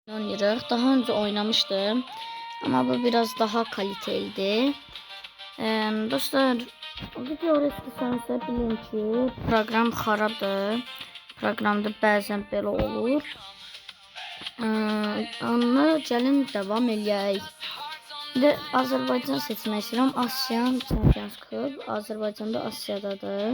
oynayırıq. Daha önce oynamıştım. Ama bu biraz daha kalitelidir. Dostlar, video istəsənsə bilin ki, program xarabdır. Proqramda bəzən belə olur. Onu gəlin davam eləyək. Bir də Azərbaycan seçmək istəyirəm. Asian Champions Cup. Azərbaycanda Asiyadadır.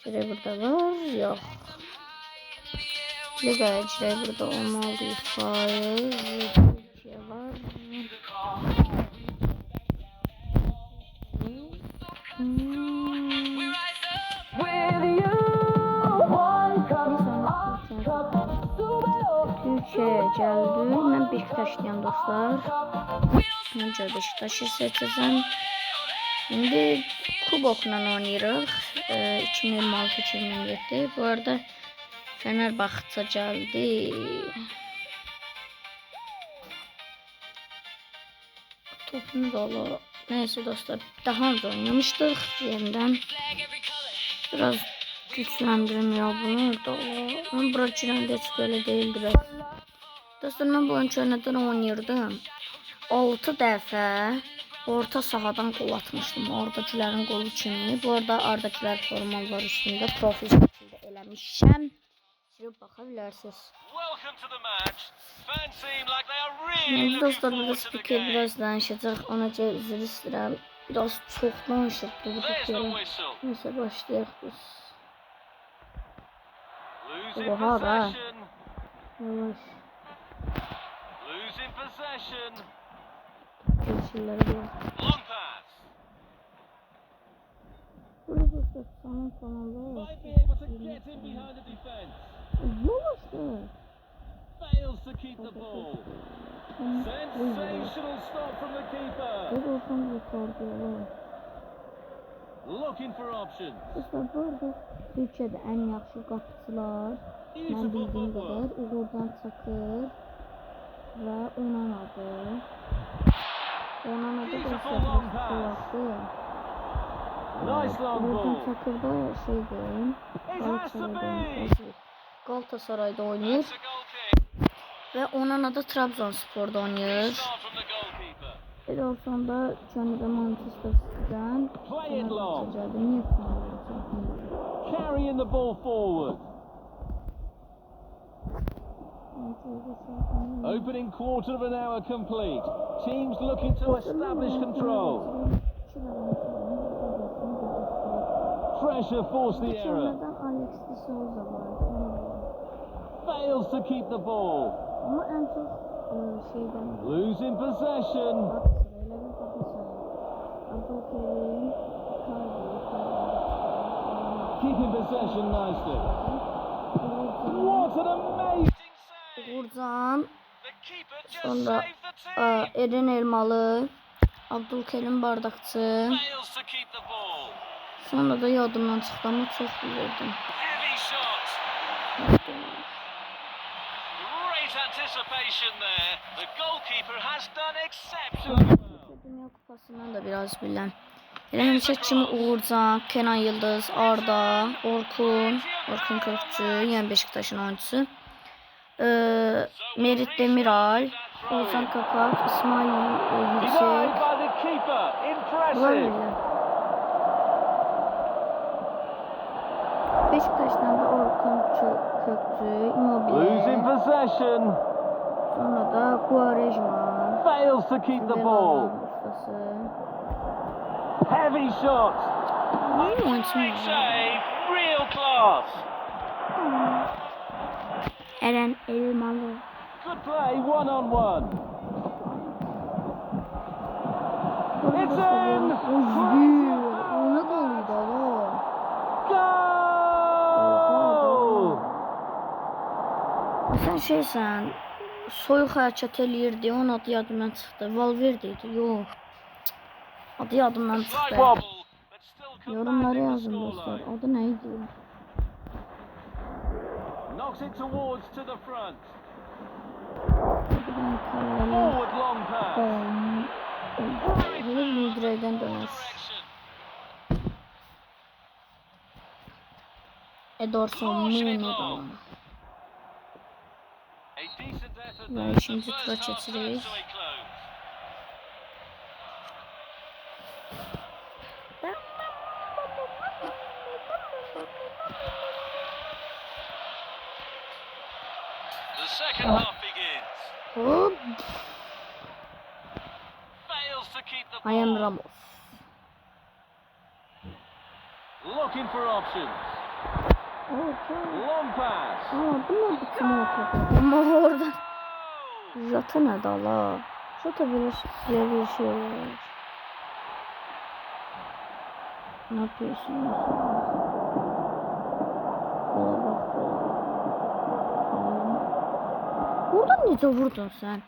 Görək burada var, yox. Ligaya girək, burada 16%. Türkiyə var. Türkiye'ye geldi. Ben Beşiktaşlıyım dostlar. Önce Beşiktaş'ı seçeceğim. Şimdi kubokla oynayırıq. 2026-2027. Bu arada Fenerbahçe geldi. Topumuz olur. Neyse dostlar, daha önce oynamıştık. Yeniden biraz güçlendirmiyor bunu da. Ama Bırakçılarında hiç böyle değildi. Dostlar, ben bu oyunculardan oynayırdım. 6 dəfə orta sahadan gol atmışdım. Oradakilerin golü kimi. Bu arada Ardakiler formalar üstünde profil şekilde eləmişəm. Girib baxa bilərsiniz. Şimdi dostlar, burada spiker biraz danışacaq. Ona görə üzr istəyirəm. Biraz çox danışıb durduq yerə. Neyse, başlayaq biz. Oha da. Yavaş. Geçirləri var. Burada dostlar sanın kanalda var. Yavaşdı. Fails to keep the ball. Sensational stop from the keeper. Looking for options. Dostlar, bu arada Türkiye'de en yaxşı qapıçılar mən bildiyim qədər Uğurcan Çakır və onun adı. Onun adı da Çakır'dı. Uğurcan Çakır da şeydir. Galatasaray'da oynayır. Ve onun adı Trabzonspor'da oynuyor. Bir de ortamda Johnny de Manchester City'den carrying the ball forward. Opening quarter of an hour complete. Teams looking to establish control. Pressure forced the error. Fails to keep the ball. Losing possession. Keeping possession nicely. What an amazing save! Buradan sonra Eren Elmalı, Abdülkerim Bardakçı. Sonra da yadımdan çıxdı ama çox bilirdim. Anticipation there. The goalkeeper has done exceptionally well. Dünya Kupasından da biraz bilən. Elə həmişə kimi Uğurcan, Kenan Yıldız, Arda, Orkun Kökçü, yəni Beşiktaşın oyuncusu. Merit Demiral, Oğuzhan Kapak, İsmail Yüksek. Bunlar bilən. Beşiktaş'tan da Orkun Kökçü, Losing Immobile. possession. Sonra da Quaresma. Fails to keep the ball. Heavy shot. Great save. Real class. Eren Elmalı. Good play, one on one. It's in. Ne golüydü oğlum? Goal. Sen şeysən, soyuq hərəkət eləyirdi, onun adı yadımdan çıxdı. Valverde idi, yox. Adı yadımdan çıxdı. Yorumlara yazın dostlar, adı nə idi? Knocks it towards to the front. Forward long pass. Hele bir dirəkdən dönər. Ederson Nuno'dan. A decent effort Ve there. The ikinci first tura half comes to keçirik. a close. The second half begins. Hop. Fails to keep the I am ball. Ramos. Looking for options. Okay. Long pass. Ama bunlar bütün ortada. Ama orada Jota ne dala? Jota bir şey var. Ne yapıyorsunuz? Kola bak kola. Buradan nece vurdun sen?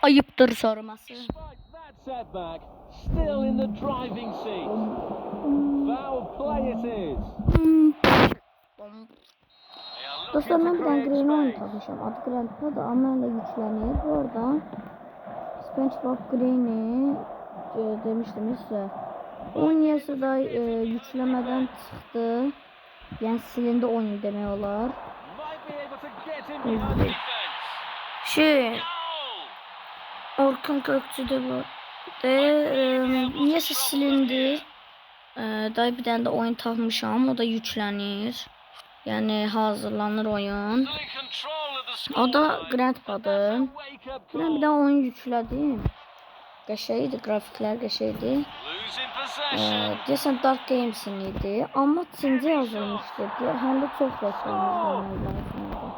Ayıptır sorması. Despite that setback, still in the driving seat. Foul play it is. They are Dostlar looking ben to bir tane create Green oyun space. tapmışım. Adı Grandpa da amelle yükleniyor. Bu arada SpongeBob Green'i demiştim size. 10 yaşı da yüklemeden çıktı. Yani silindi oyun demiyorlar. Might be able to get in behind the defense. Şey, Goal! Orkun Kökçü de bu. Niyəsə silindi. Day bir tane de oyun tapmışam. O da yüklenir. Yani hazırlanır oyun. Still in control of the O da scoreline, Grandpa'dır. but that's a wake-up Ben bir call. daha oyun yükledim. Qəşəydi, grafiklər qəşəydi. Losing possession. Deyəsən Dark Games'in idi. Amma Çinci yazılmışdı. Həm də çox reklam izlənirlər.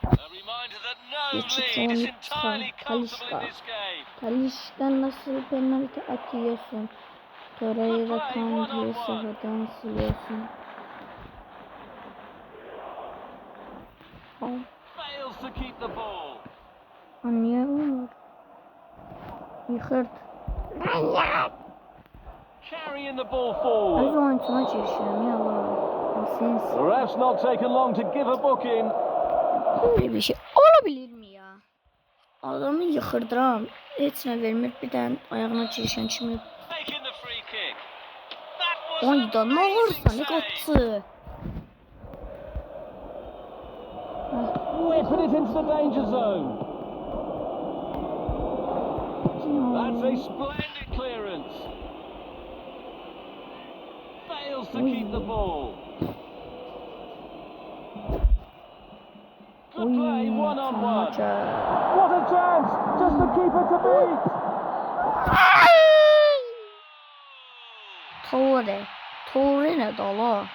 A reminder that no Geçit lead is oyunu entirely comfortable in Talisca. this game. Taliş'ten nasıl penaltı atıyorsun? Torreira Kandi'yi sahadan siliyorsun. Fails to keep the ball. Niye olur? Yıkırt. Carrying the ball Öz forward. oyuncuna girişiyorum ya var. Sensin. The ref's not taken long to give a booking. Böyle bir şey olabilir mi ya? Adamı yıkırdıram. Heç nə vermir. Bir tane ayağına girişen kimi. Taking the free kick. That was Oyda an ne amazing olursa ne save. katı. Whipping it into the danger zone. That's a splendid clearance. Fails to keep the ball. Good play, one on one. What a chance! Just the keeper to beat. Torre. Torre ne dala?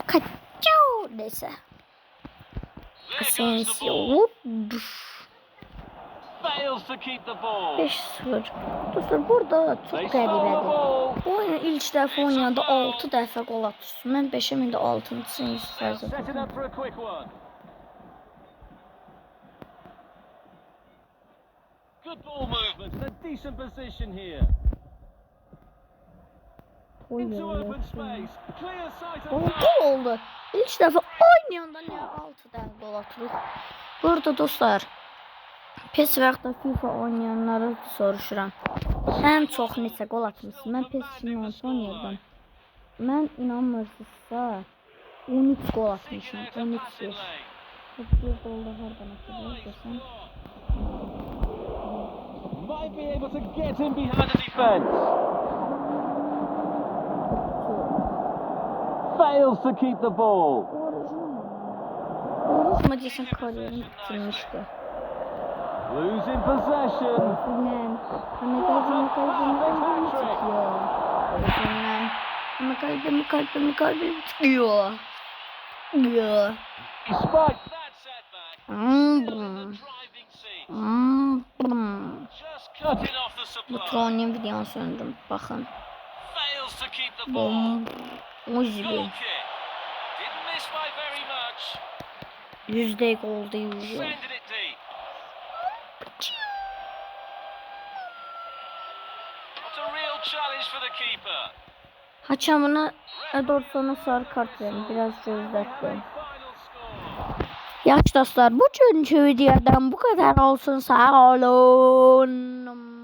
Kaçıyor neyse. There goes the Asensio. ball. Hop. Fails to keep the ball. 5-0. Dostlar burada They çok stole the qəribədir. ball. Bu oyunu ilk dəfə oynayanda 6 dəfə qol atmışdım. Mən 5-ə indi 6-cısını They're istifadə setting etdim. up for a quick one. Good ball movement and a decent position here. Into open space. Clear sight of O goal. gol oldu. İlk dəfə oynayanda niyə 6 dəfə qol atırıq? Burada dostlar, PES və yaxud da FIFA oynayanları soruşuram. Ən çox neçə qol atmışsın? Mən PES 2010 oynayırdım. Mən inanmırsınızsa 13 qol atmışam. 13 bir. Bir qol da hardan atılır desəm. Might be able to get in behind the defense. Fails to keep the ball. Oruçma desəm kariyerim bitirmişdi. Losing possession. Oruçla. Ama kalbimi çıkıyor. Oruçla. Ama kalbimi çıkıyor. Ya. Despite that setback, still in the driving seat. Just cutting off the Bu supply. Tron'un videonu söndüm. Bakın. Fails to keep the ball. Bom. O Goal gibi. kick. Didn't miss by very much. %100 oldu yüzü. Sending it deep. It's a real challenge for the keeper. Haçamına Edorson'a sarı kart verin. Biraz We have a gözlettim. final score. Yaş dostlar, bu günkü videodan bu kadar olsun. Sağ olun.